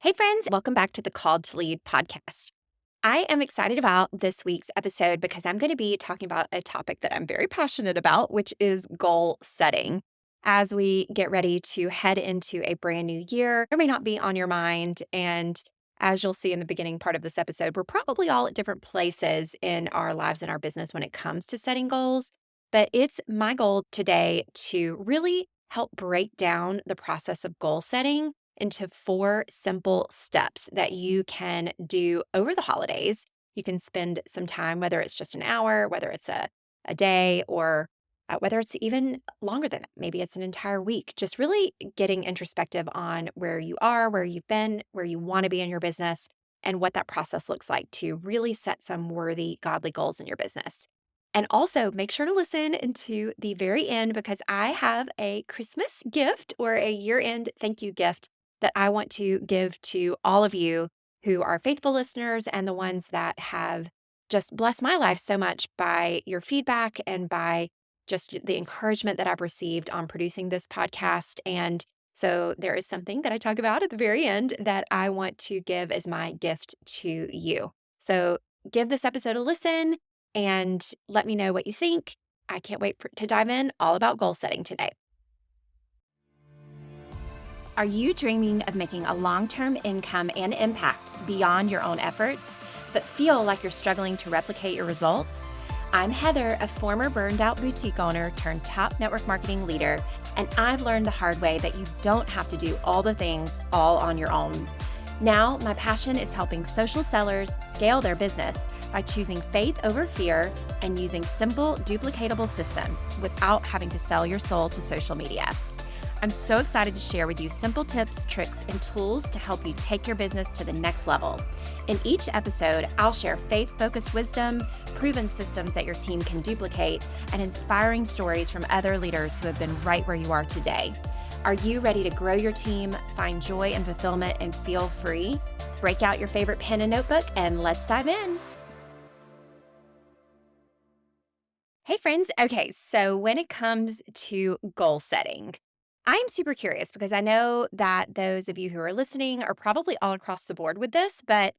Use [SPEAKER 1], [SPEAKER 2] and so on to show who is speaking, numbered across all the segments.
[SPEAKER 1] Hey, friends, welcome back to the Called to Lead podcast. I am excited about this week's episode because I'm going to be talking about a topic that I'm very passionate about, which is goal setting. As we get ready to head into a brand new year, it may not be on your mind. And as you'll see in the beginning part of this episode, we're probably all at different places in our lives and our business when it comes to setting goals. But it's my goal today to really help break down the process of goal setting into 4 simple steps that you can do over the holidays. You can spend some time, whether it's just an hour, whether it's a day, or whether it's even longer than that. Maybe it's an entire week. Just really getting introspective on where you are, where you've been, where you want to be in your business, and what that process looks like to really set some worthy, godly goals in your business. And also make sure to listen into the very end because I have a Christmas gift or a year end thank you gift that I want to give to all of you who are faithful listeners and the ones that have just blessed my life so much by your feedback and by just the encouragement that I've received on producing this podcast. And so there is something that I talk about at the very end that I want to give as my gift to you. So give this episode a listen and let me know what you think. I can't wait to dive in all about goal setting today. Are you dreaming of making a long-term income and impact beyond your own efforts, but feel like you're struggling to replicate your results? I'm Heather, a former burned-out boutique owner turned top network marketing leader, and I've learned the hard way that you don't have to do all the things all on your own. Now, my passion is helping social sellers scale their business by choosing faith over fear and using simple, duplicatable systems without having to sell your soul to social media. I'm so excited to share with you simple tips, tricks, and tools to help you take your business to the next level. In each episode, I'll share faith-focused wisdom, proven systems that your team can duplicate, and inspiring stories from other leaders who have been right where you are today. Are you ready to grow your team, find joy and fulfillment, and feel free? Break out your favorite pen and notebook, and let's dive in. Hey, friends. Okay, so when it comes to goal setting, I'm super curious because I know that those of you who are listening are probably all across the board with this, but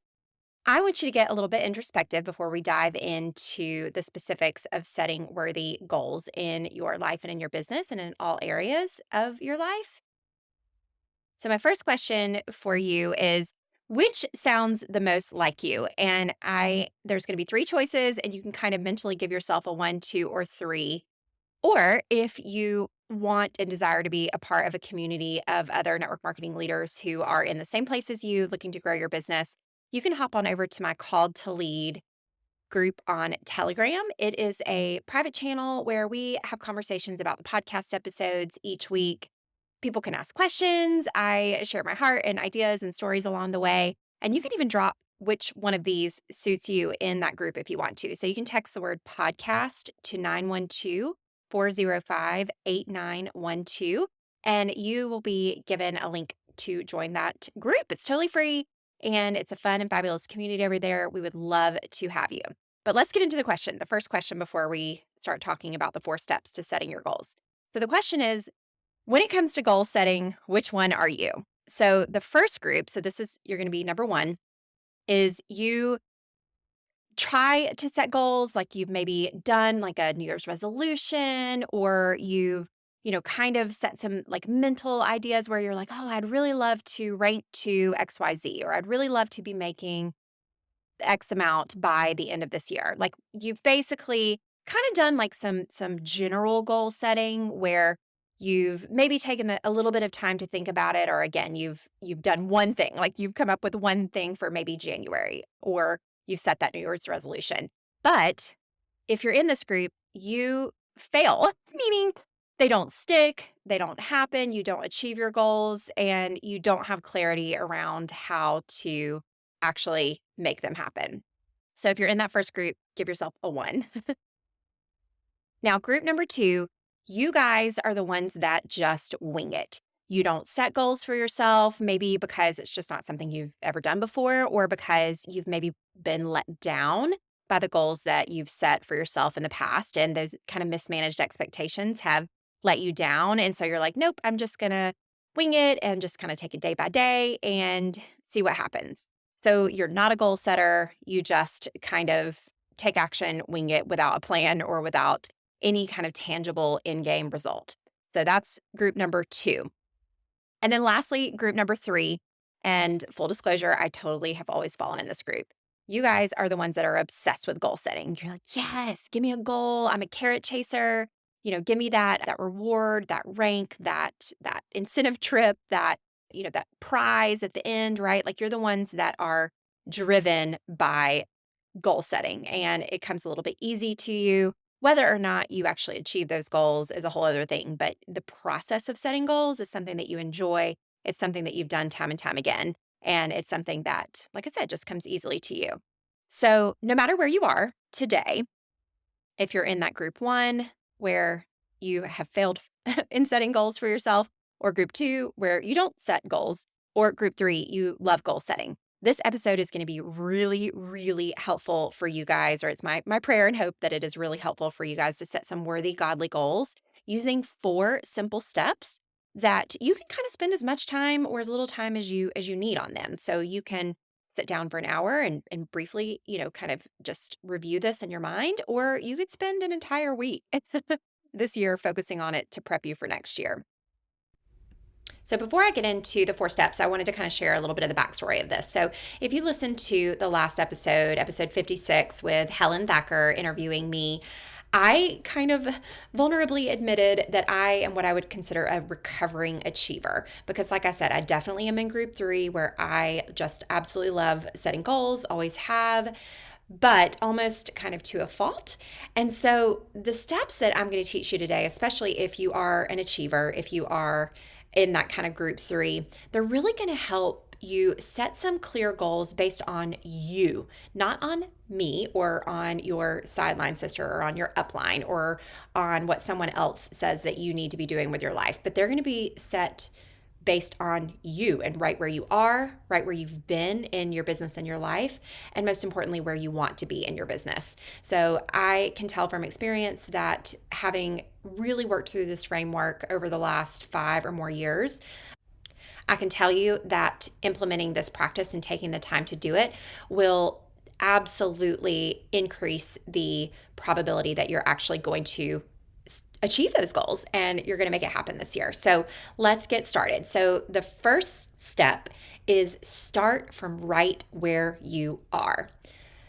[SPEAKER 1] I want you to get a little bit introspective before we dive into the specifics of setting worthy goals in your life and in your business and in all areas of your life. So, my first question for you is which sounds the most like you? And there's going to be 3 choices, and you can kind of mentally give yourself a 1, 2, or 3. Or if you want and desire to be a part of a community of other network marketing leaders who are in the same place as you, looking to grow your business, you can hop on over to my Called to Lead group on Telegram. It is a private channel where we have conversations about the podcast episodes each week. People can ask questions. I share my heart and ideas and stories along the way. And you can even drop which one of these suits you in that group if you want to. So you can text the word podcast to 912-405-8912, and you will be given a link to join that group. It's totally free and it's a fun and fabulous community over there. We would love to have you. But let's get into the first question before we start talking about the 4 steps to setting your goals. So the question is, when it comes to goal setting, which one are you? So the first group, so this is, you're going to be number 1, is you try to set goals like you've maybe done like a New Year's resolution, or you've kind of set some like mental ideas where you're like, oh, I'd really love to rank to XYZ, or I'd really love to be making X amount by the end of this year. Like you've basically kind of done like some general goal setting where you've maybe taken a little bit of time to think about it, or again, you've done one thing, like you've come up with one thing for maybe January, or you set that New Year's resolution. But if you're in this group, you fail, meaning they don't stick, they don't happen, you don't achieve your goals, and you don't have clarity around how to actually make them happen. So if you're in that first group, give yourself a 1. Now, group number 2, you guys are the ones that just wing it. You don't set goals for yourself, maybe because it's just not something you've ever done before, or because you've maybe been let down by the goals that you've set for yourself in the past. And those kind of mismanaged expectations have let you down. And so you're like, nope, I'm just going to wing it and just kind of take it day by day. And see what happens. So you're not a goal setter. You just kind of take action, wing it without a plan or without any kind of tangible in game result. So that's group number 2. And then lastly, group number 3, and full disclosure, I totally have always fallen in this group. You guys are the ones that are obsessed with goal setting. You're like, yes, give me a goal. I'm a carrot chaser. Give me that reward, that rank, that incentive trip, that prize at the end, right? Like you're the ones that are driven by goal setting, and it comes a little bit easy to you. Whether or not you actually achieve those goals is a whole other thing, but the process of setting goals is something that you enjoy. It's something that you've done time and time again, and it's something that, like I said, just comes easily to you. So, no matter where you are today, if you're in that group 1 where you have failed in setting goals for yourself, or group 2 where you don't set goals, or group 3, you love goal setting. This episode is going to be really, really helpful for you guys, or it's my prayer and hope that it is really helpful for you guys to set some worthy, godly goals using 4 simple steps that you can kind of spend as much time or as little time as you need on them. So you can sit down for an hour and briefly, kind of just review this in your mind, or you could spend an entire week this year focusing on it to prep you for next year. So before I get into the 4 steps, I wanted to kind of share a little bit of the backstory of this. So if you listened to the last episode, episode 56 with Helen Thacker interviewing me, I kind of vulnerably admitted that I am what I would consider a recovering achiever. Because like I said, I definitely am in group 3 where I just absolutely love setting goals, always have, but almost kind of to a fault. And so the steps that I'm going to teach you today, especially if you are an achiever, if you are in that kind of group 3, they're really going to help you set some clear goals based on you, not on me or on your sideline sister or on your upline or on what someone else says that you need to be doing with your life. But they're going to be set based on you and right where you are, right where you've been in your business and your life, and most importantly, where you want to be in your business. So I can tell from experience that having really worked through this framework over the last 5 or more years, I can tell you that implementing this practice and taking the time to do it will absolutely increase the probability that you're actually going to achieve those goals and you're going to make it happen this year. So let's get started. So the first step is start from right where you are.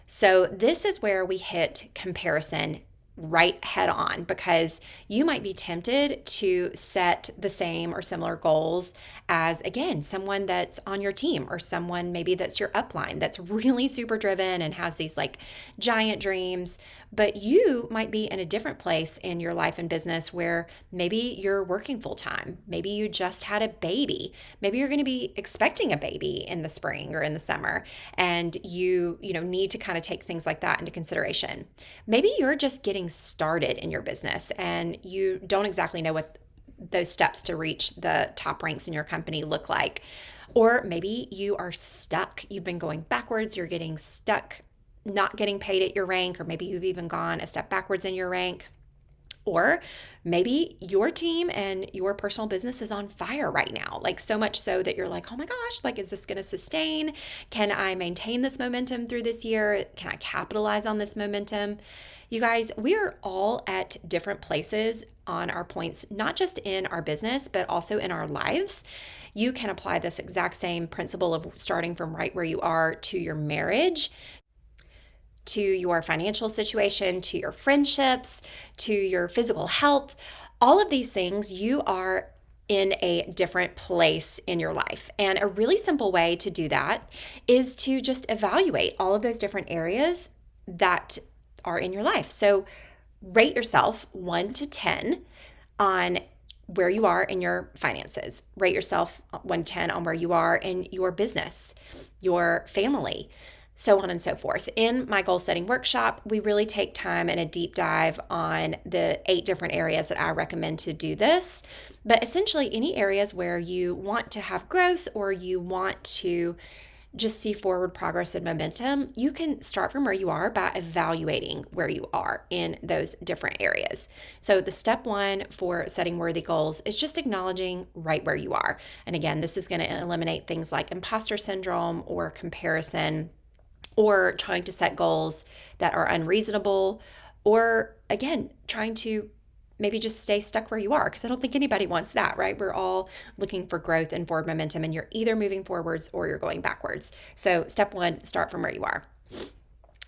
[SPEAKER 1] So this is where we hit comparison right head on, because you might be tempted to set the same or similar goals as, again, someone that's on your team or someone maybe that's your upline that's really super driven and has these like giant dreams. But you might be in a different place in your life and business where maybe you're working full time. Maybe you just had a baby. Maybe you're going to be expecting a baby in the spring or in the summer, and you need to kind of take things like that into consideration. Maybe you're just getting started in your business and you don't exactly know what those steps to reach the top ranks in your company look like. Or maybe you are stuck. You've been going backwards. You're getting stuck, not getting paid at your rank, or maybe you've even gone a step backwards in your rank. Or maybe your team and your personal business is on fire right now, like so much so that you're like, oh my gosh, like, is this going to sustain? Can I maintain this momentum through this year? Can I capitalize on this momentum? You guys, we are all at different places on our points, not just in our business, but also in our lives. You can apply this exact same principle of starting from right where you are to your marriage, to your financial situation, to your friendships, to your physical health. All of these things, you are in a different place in your life. And a really simple way to do that is to just evaluate all of those different areas that are in your life. So rate yourself 1 to 10 on where you are in your finances. Rate yourself 1 to 10 on where you are in your business, your family, so on and so forth. In my goal setting workshop, we really take time and a deep dive on the 8 different areas that I recommend to do this. But essentially, any areas where you want to have growth or you want to just see forward progress and momentum, you can start from where you are by evaluating where you are in those different areas. So, the step one for setting worthy goals is just acknowledging right where you are. And again, this is going to eliminate things like imposter syndrome or comparison, or trying to set goals that are unreasonable, or again, trying to maybe just stay stuck where you are, because I don't think anybody wants that, right? We're all looking for growth and forward momentum, and you're either moving forwards or you're going backwards. So, step one, start from where you are.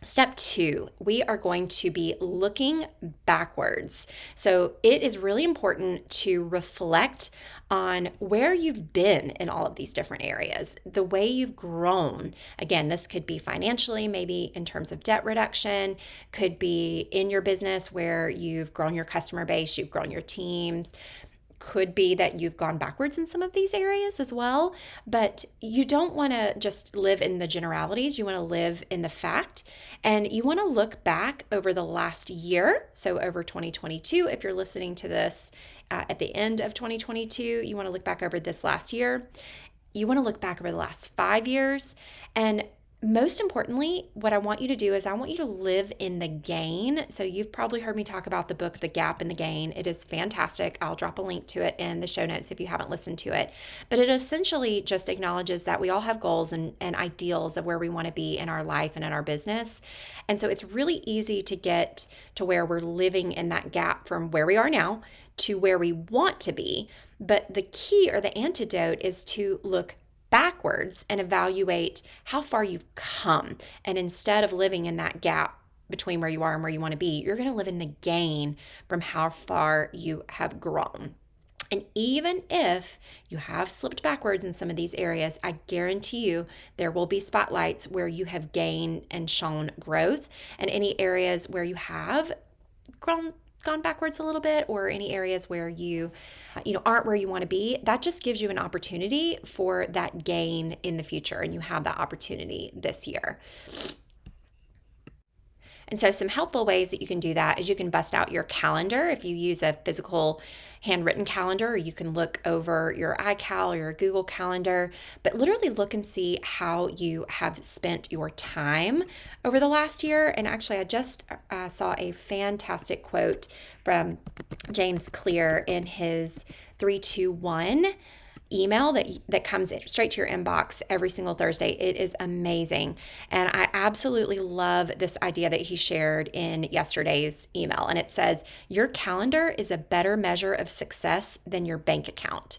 [SPEAKER 1] Step two, we are going to be looking backwards. So it is really important to reflect on where you've been in all of these different areas, the way you've grown. Again, this could be financially, maybe in terms of debt reduction, could be in your business where you've grown your customer base, you've grown your teams. Could be that you've gone backwards in some of these areas as well, but you don't want to just live in the generalities. You want to live in the fact, and you want to look back over the last year. So, over 2022, if you're listening to this at the end of 2022, you want to look back over this last year. You want to look back over the last 5 years. And most importantly, what I want you to do is I want you to live in the gain. So you've probably heard me talk about the book, The Gap and the Gain. It is fantastic. I'll drop a link to it in the show notes if you haven't listened to it. But it essentially just acknowledges that we all have goals and ideals of where we want to be in our life and in our business. And so it's really easy to get to where we're living in that gap from where we are now to where we want to be. But the key or the antidote is to look backwards and evaluate how far you've come. And instead of living in that gap between where you are and where you want to be, you're going to live in the gain from how far you have grown. And even if you have slipped backwards in some of these areas, I guarantee you there will be spotlights where you have gained and shown growth, and any areas where you have gone backwards a little bit, or any areas where you aren't where you want to be, that just gives you an opportunity for that gain in the future, and you have that opportunity this year. And so some helpful ways that you can do that is you can bust out your calendar if you use a physical handwritten calendar, or you can look over your iCal or your Google Calendar, but literally look and see how you have spent your time over the last year. And actually, I just saw a fantastic quote from James Clear in his 321 email that comes straight to your inbox every single Thursday. It is amazing. And I absolutely love this idea that he shared in yesterday's email. And it says, your calendar is a better measure of success than your bank account.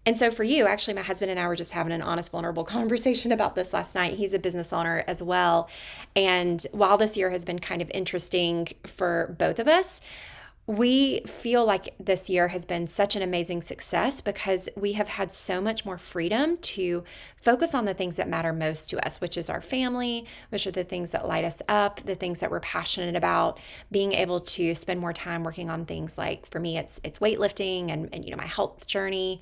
[SPEAKER 1] And so for you, actually, my husband and I were just having an honest, vulnerable conversation about this last night. He's a business owner as well. And while this year has been kind of interesting for both of us, we feel like this year has been such an amazing success because we have had so much more freedom to focus on the things that matter most to us, which is our family, which are the things that light us up, the things that we're passionate about, being able to spend more time working on things like, for me, it's weightlifting and my health journey.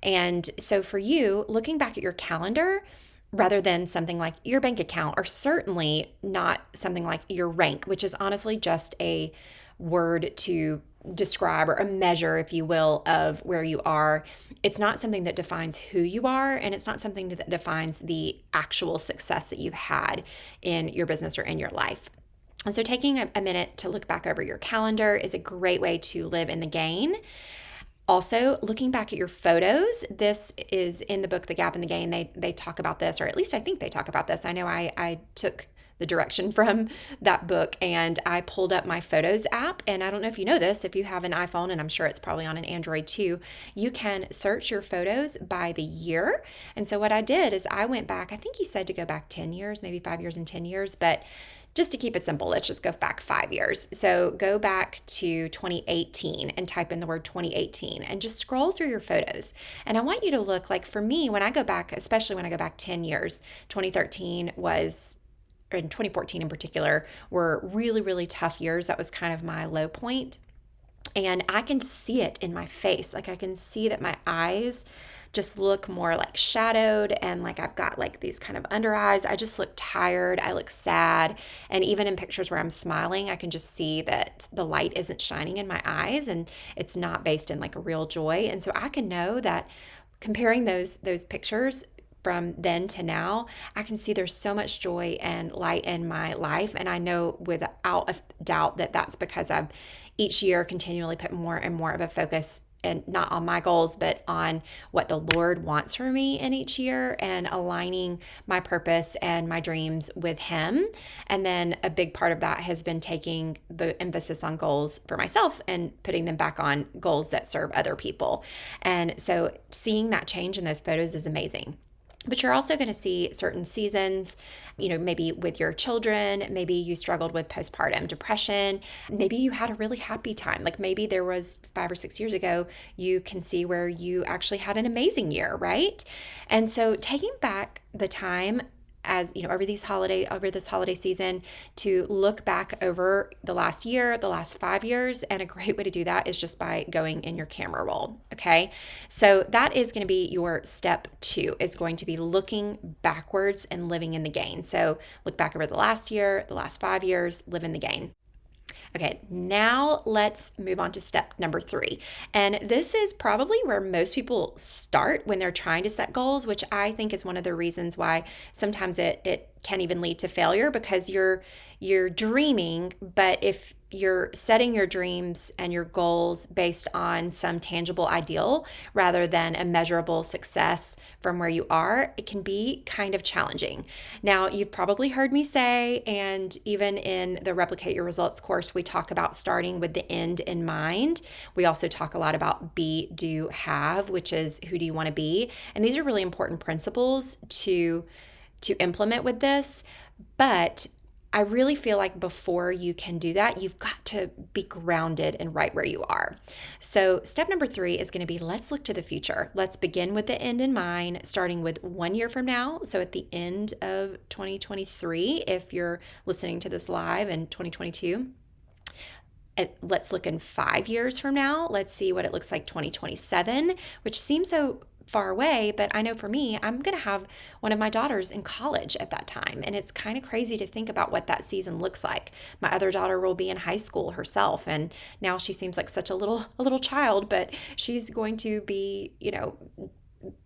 [SPEAKER 1] And so for you, looking back at your calendar, rather than something like your bank account, or certainly not something like your rank, which is honestly just a word to describe, or a measure, if you will, of where you are. It's not something that defines who you are, and it's not something that defines the actual success that you've had in your business or in your life. And so taking a minute to look back over your calendar is a great way to live in the gain. Also, looking back at your photos, this is in the book, The Gap and the Gain. They talk about this, or at least I think they talk about this. I know I took the direction from that book and I pulled up my Photos app. And I don't know if you know this, if you have an iPhone, and I'm sure it's probably on an Android too, you can search your photos by the year. And so what I did is I went back, I think he said to go back 10 years, maybe 5 years and 10 years, but just to keep it simple, let's just go back 5 years. So go back to 2018 and type in the word 2018 and just scroll through your photos. And I want you to look like, for me, when I go back, especially when I go back 10 years, 2013 was, in 2014 in particular, were really, really tough years. That was kind of my low point. And I can see it in my face. Like I can see that my eyes just look more like shadowed, and like I've got like these kind of under eyes. I just look tired. I look sad. And even in pictures where I'm smiling, I can just see that the light isn't shining in my eyes and it's not based in like a real joy. And so I can know that comparing those pictures from then to now, I can see there's so much joy and light in my life. And I know without a doubt that that's because I've each year continually put more and more of a focus and not on my goals, but on what the Lord wants for me in each year and aligning my purpose and my dreams with Him. And then a big part of that has been taking the emphasis on goals for myself and putting them back on goals that serve other people. And so seeing that change in those photos is amazing. But you're also going to see certain seasons, maybe with your children, maybe you struggled with postpartum depression, maybe you had a really happy time. Like maybe there was 5 or 6 years ago, you can see where you actually had an amazing year, right? And so taking back the time as over this holiday season to look back over the last year, the last 5 years, and a great way to do that is just by going in your camera roll. Okay, so that is going to be your step 2, is going to be looking backwards and living in the gain. So look back over the last year, the last 5 years, live in the gain. Okay, now let's move on to step number 3. And this is probably where most people start when they're trying to set goals, which I think is one of the reasons why sometimes it can even lead to failure, because you're dreaming, but if you're setting your dreams and your goals based on some tangible ideal rather than a measurable success from where you are, it can be kind of challenging. Now, you've probably heard me say, and even in the Replicate Your Results course, we talk about starting with the end in mind. We also talk a lot about be, do, have, which is who do you want to be? And these are really important principles to implement with this. But I really feel like before you can do that, you've got to be grounded and right where you are. So step number 3 is going to be, let's look to the future. Let's begin with the end in mind, starting with 1 year from now. So at the end of 2023, if you're listening to this live in 2022, let's look in 5 years from now. Let's see what it looks like 2027, which seems so far away, but I know for me, I'm going to have one of my daughters in college at that time. And it's kind of crazy to think about what that season looks like. My other daughter will be in high school herself. And now she seems like such a little child, but she's going to be,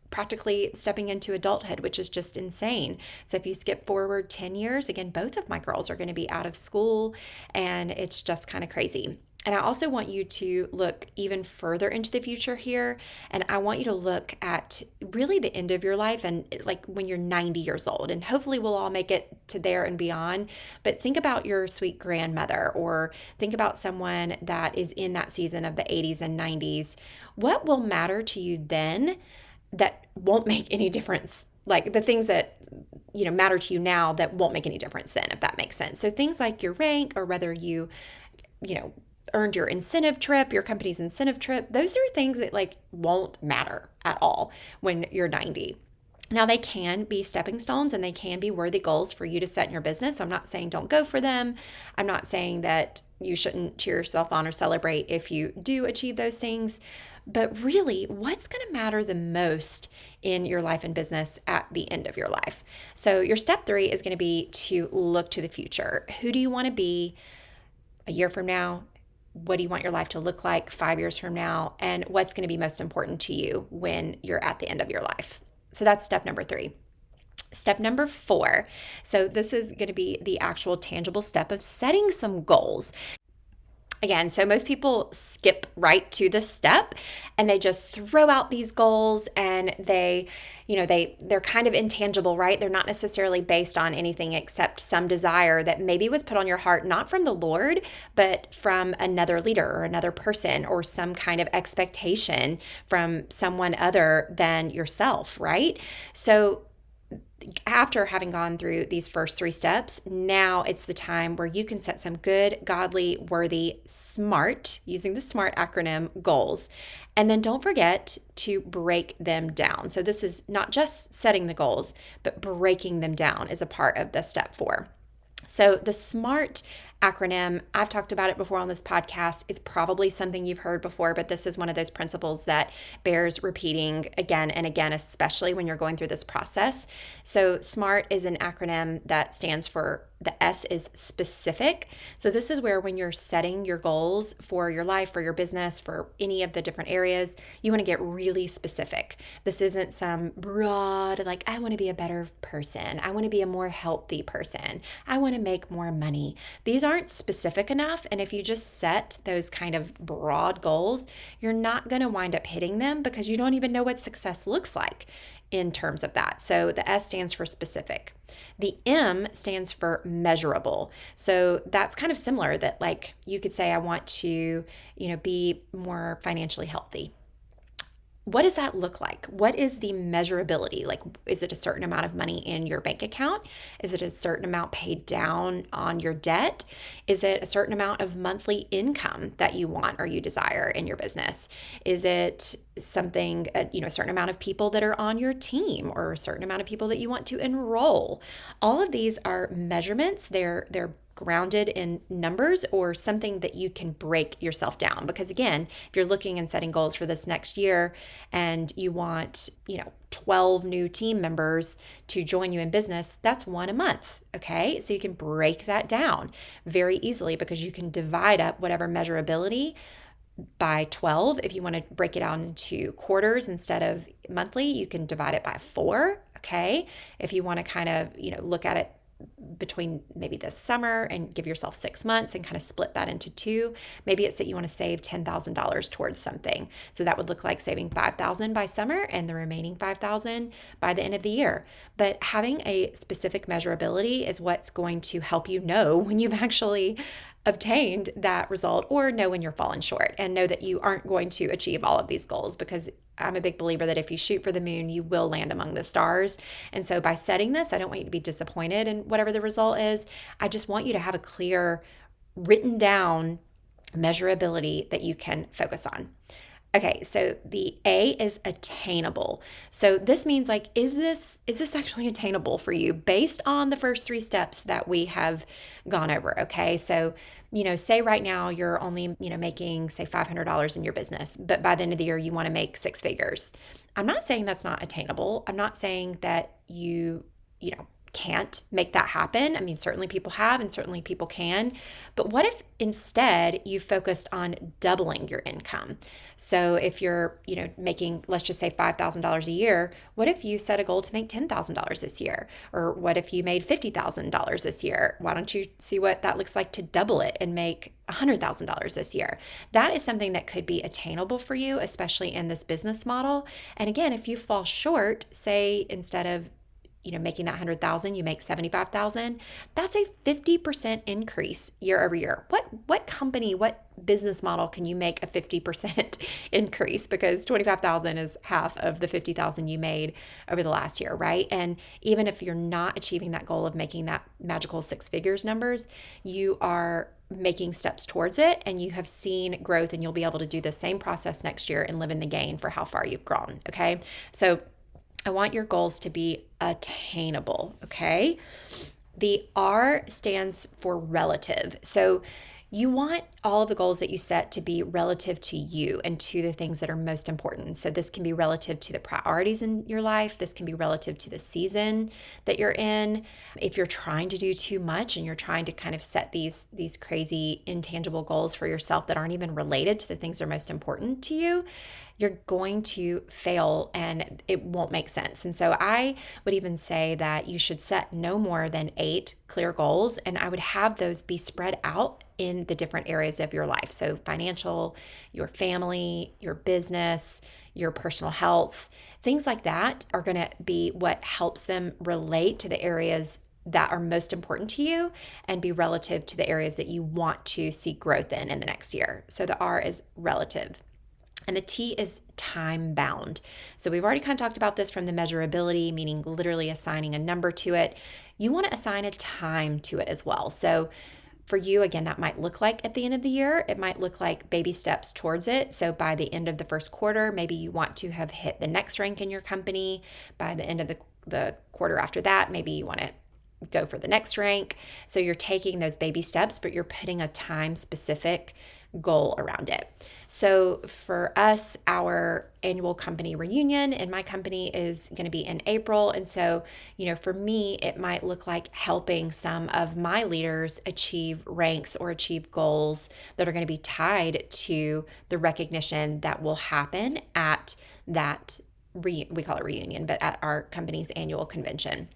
[SPEAKER 1] practically stepping into adulthood, which is just insane. So if you skip forward 10 years, again, both of my girls are going to be out of school, and it's just kind of crazy. And I also want you to look even further into the future here. And I want you to look at really the end of your life, and like when you're 90 years old. And hopefully we'll all make it to there and beyond. But think about your sweet grandmother, or think about someone that is in that season of the 80s and 90s. What will matter to you then that won't make any difference? Like the things that matter to you now that won't make any difference then, if that makes sense. So things like your rank, or whether you earned your incentive trip, your company's incentive trip, those are things that won't matter at all when you're 90. Now, they can be stepping stones and they can be worthy goals for you to set in your business. So I'm not saying don't go for them. I'm not saying that you shouldn't cheer yourself on or celebrate if you do achieve those things. But really, what's going to matter the most in your life and business at the end of your life? So your step 3 is going to be to look to the future. Who do you want to be a year from now? What do you want your life to look like 5 years from now? And what's going to be most important to you when you're at the end of your life? So that's step number 3. Step number 4. So this is going to be the actual tangible step of setting some goals. Again, so most people skip right to this step and they just throw out these goals, and they're kind of intangible, right? They're not necessarily based on anything except some desire that maybe was put on your heart, not from the Lord, but from another leader or another person, or some kind of expectation from someone other than yourself, right? So after having gone through these first 3 steps, now it's the time where you can set some good, godly, worthy, SMART, using the SMART acronym, goals. And then don't forget to break them down. So this is not just setting the goals, but breaking them down is a part of the step 4. So the SMART acronym. I've talked about it before on this podcast. It's probably something you've heard before, but this is one of those principles that bears repeating again and again, especially when you're going through this process. So SMART is an acronym that stands for, the S is specific. So this is where when you're setting your goals for your life, for your business, for any of the different areas, you want to get really specific. This isn't some broad, like, I want to be a better person. I want to be a more healthy person. I want to make more money. These aren't specific enough. And if you just set those kind of broad goals, you're not going to wind up hitting them because you don't even know what success looks like in terms of that. So the S stands for specific. The M stands for measurable. So that's kind of similar, that like you could say, I want to, be more financially healthy. What does that look like? What is the measurability? Like, is it a certain amount of money in your bank account? Is it a certain amount paid down on your debt? Is it a certain amount of monthly income that you want or you desire in your business? Is it something, a certain amount of people that are on your team, or a certain amount of people that you want to enroll? All of these are measurements. They're grounded in numbers, or something that you can break yourself down. Because again, if you're looking and setting goals for this next year and you want, 12 new team members to join you in business, that's one a month. Okay. So you can break that down very easily because you can divide up whatever measurability by 12. If you want to break it out into quarters instead of monthly, you can divide it by 4. Okay. If you want to kind of, look at it between maybe this summer and give yourself 6 months and kind of split that into 2. Maybe it's that you want to save $10,000 towards something. So that would look like saving $5,000 by summer and the remaining $5,000 by the end of the year. But having a specific measurability is what's going to help you know when you've actually obtained that result, or know when you're falling short, and know that you aren't going to achieve all of these goals, because I'm a big believer that if you shoot for the moon, you will land among the stars. And so by setting this, I don't want you to be disappointed in whatever the result is. I just want you to have a clear, written down measurability that you can focus on. Okay, so the A is attainable. So this means, like, is this actually attainable for you based on the first 3 steps that we have gone over? Okay, so say right now you're only, making, say, $500 in your business, but by the end of the year you want to make 6 figures. I'm not saying that's not attainable. I'm not saying that you can't make that happen. I mean, certainly people have, and certainly people can. But what if instead you focused on doubling your income? So if you're, making, let's just say $5,000 a year, what if you set a goal to make $10,000 this year? Or what if you made $50,000 this year? Why don't you see what that looks like to double it and make $100,000 this year? That is something that could be attainable for you, especially in this business model. And again, if you fall short, say instead of making that 100,000, you make 75,000. That's a 50% increase year over year. What company, what business model can you make a 50% increase? Because 25,000 is half of the 50,000 you made over the last year, right? And even if you're not achieving that goal of making that magical 6 figures numbers, you are making steps towards it, and you have seen growth, and you'll be able to do the same process next year and live in the gain for how far you've grown. Okay. So I want your goals to be attainable, okay? The R stands for relative. So you want all of the goals that you set to be relative to you and to the things that are most important. So this can be relative to the priorities in your life. This can be relative to the season that you're in. If you're trying to do too much and you're trying to kind of set these crazy intangible goals for yourself that aren't even related to the things that are most important to you, you're going to fail and it won't make sense. And so I would even say that you should set no more than 8 clear goals, and I would have those be spread out in the different areas of your life. So financial, your family, your business, your personal health, things like that are going to be what helps them relate to the areas that are most important to you and be relative to the areas that you want to see growth in the next year. So the R is relative. And the T is time bound. So we've already kind of talked about this from the measurability, meaning literally assigning a number to it. You want to assign a time to it as well. So for you, again, that might look like at the end of the year, it might look like baby steps towards it. So by the end of the first quarter, maybe you want to have hit the next rank in your company. By the end of the quarter after that, maybe you want to go for the next rank. So you're taking those baby steps, but you're putting a time specific goal around it. So for us, our annual company reunion in my company is going to be in April. And so, for me, it might look like helping some of my leaders achieve ranks or achieve goals that are going to be tied to the recognition that will happen at that, we call it reunion, but at our company's annual convention.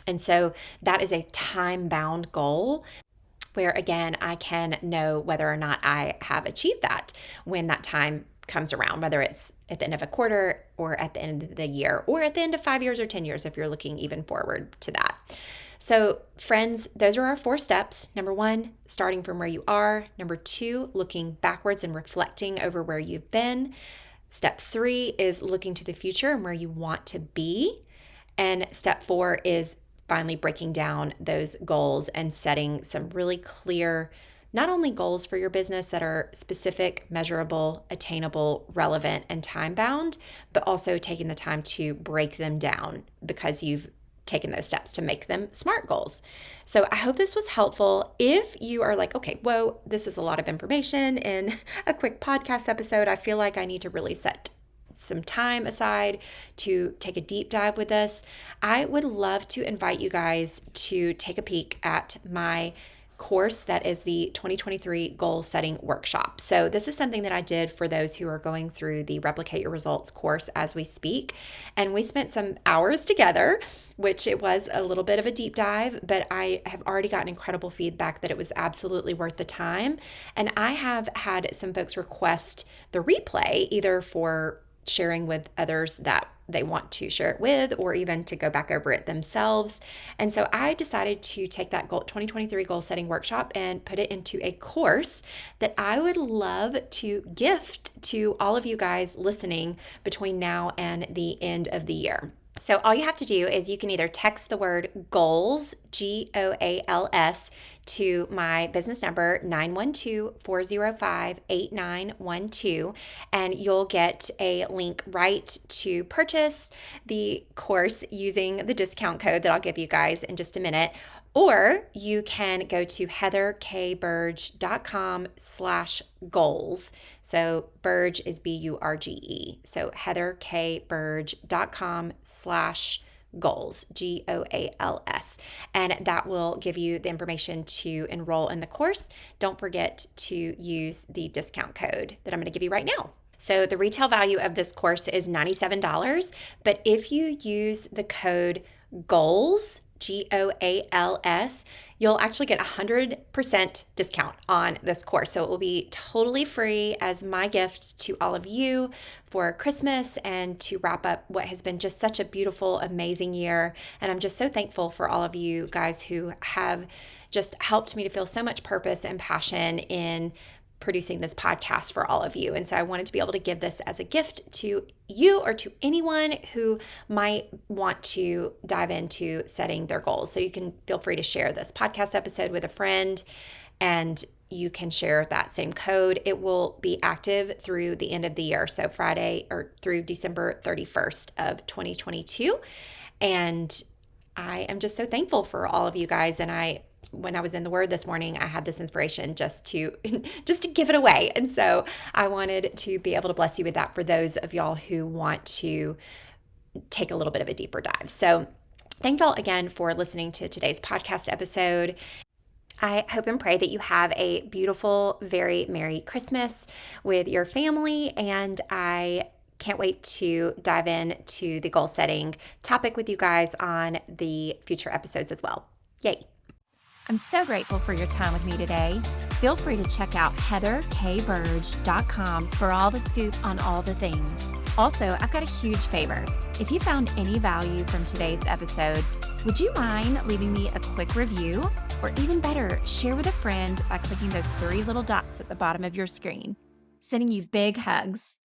[SPEAKER 1] And so that is a time-bound goal where, again, I can know whether or not I have achieved that when that time comes around, whether it's at the end of a quarter or at the end of the year or at the end of 5 years or 10 years, if you're looking even forward to that. So friends, those are our 4 steps. Number 1, starting from where you are. Number 2, looking backwards and reflecting over where you've been. Step 3 is looking to the future and where you want to be. And step 4 is finally breaking down those goals and setting some really clear, not only goals for your business that are specific, measurable, attainable, relevant, and time-bound, but also taking the time to break them down because you've taken those steps to make them SMART goals. So I hope this was helpful. If you are like, okay, whoa, this is a lot of information in a quick podcast episode, I feel like I need to really set some time aside to take a deep dive with this, I would love to invite you guys to take a peek at my course that is the 2023 goal setting workshop. So this is something that I did for those who are going through the Replicate Your Results course as we speak. And we spent some hours together, which it was a little bit of a deep dive, but I have already gotten incredible feedback that it was absolutely worth the time. And I have had some folks request the replay either for sharing with others that they want to share it with, or even to go back over it themselves. And so I decided to take that 2023 goal setting workshop and put it into a course that I would love to gift to all of you guys listening between now and the end of the year. So all you have to do is you can either text the word GOALS, GOALS, to my business number 912-405-8912, and you'll get a link right to purchase the course using the discount code that I'll give you guys in just a minute. Or you can go to heatherkburge.com/goals. So Burge is BURGE. So heatherkburge.com/goals, GOALS. And that will give you the information to enroll in the course. Don't forget to use the discount code that I'm going to give you right now. So the retail value of this course is $97, but if you use the code GOALS, GOALS, you'll actually get 100% discount on this course. So it will be totally free as my gift to all of you for Christmas and to wrap up what has been just such a beautiful, amazing year. And I'm just so thankful for all of you guys who have just helped me to feel so much purpose and passion in producing this podcast for all of you. And so I wanted to be able to give this as a gift to you or to anyone who might want to dive into setting their goals. So you can feel free to share this podcast episode with a friend, and you can share that same code. It will be active through the end of the year, so Friday or through December 31st of 2022. And I am just so thankful for all of you guys. And when I was in the Word this morning, I had this inspiration just to give it away. And so I wanted to be able to bless you with that for those of y'all who want to take a little bit of a deeper dive. So thank y'all again for listening to today's podcast episode. I hope and pray that you have a beautiful, very Merry Christmas with your family. And I can't wait to dive into the goal setting topic with you guys on the future episodes as well. Yay.
[SPEAKER 2] I'm so grateful for your time with me today. Feel free to check out heatherkburge.com for all the scoop on all the things. Also, I've got a huge favor. If you found any value from today's episode, would you mind leaving me a quick review? Or even better, share with a friend by clicking those 3 little dots at the bottom of your screen. Sending you big hugs.